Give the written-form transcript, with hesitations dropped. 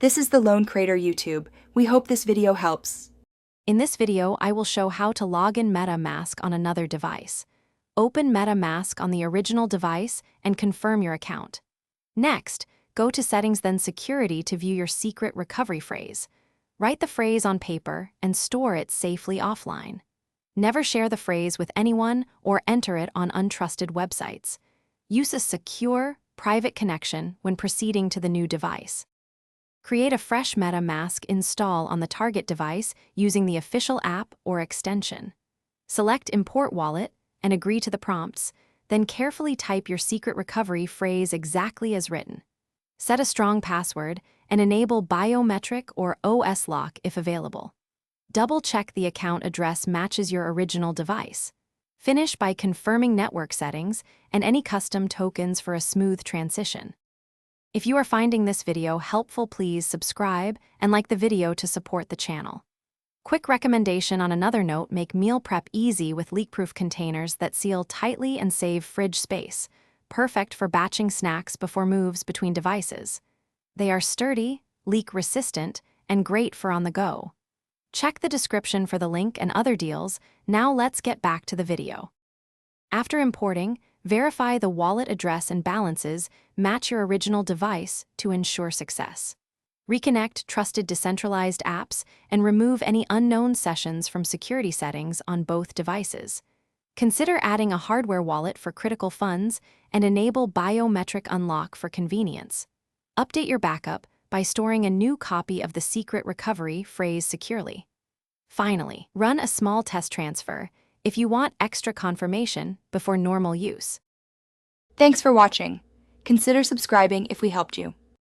This is the Lone Creator YouTube. We hope this video helps. In this video, I will show how to log in MetaMask on another device. Open MetaMask on the original device and confirm your account. Next, go to Settings then Security to view your secret recovery phrase. Write the phrase on paper and store it safely offline. Never share the phrase with anyone or enter it on untrusted websites. Use a secure, private connection when proceeding to the new device. Create a fresh MetaMask install on the target device using the official app or extension. Select Import Wallet and agree to the prompts, then carefully type your secret recovery phrase exactly as written. Set a strong password and enable biometric or OS lock if available. Double-check the account address matches your original device. Finish by confirming network settings and any custom tokens for a smooth transition. If you are finding this video helpful, please subscribe and like the video to support the channel. Quick recommendation on another note: make meal prep easy with leak-proof containers that seal tightly and save fridge space, perfect for batching snacks before moves between devices. They are sturdy, leak-resistant, and great for on the go. Check the description for the link and other deals. Now let's get back to the video. After importing, verify the wallet address and balances match your original device to ensure success. Reconnect trusted decentralized apps and remove any unknown sessions from security settings on both devices. Consider adding a hardware wallet for critical funds and enable biometric unlock for convenience. Update your backup by storing a new copy of the secret recovery phrase securely. Finally, run a small test transfer if you want extra confirmation before normal use. Thanks for watching. Consider subscribing if we helped you.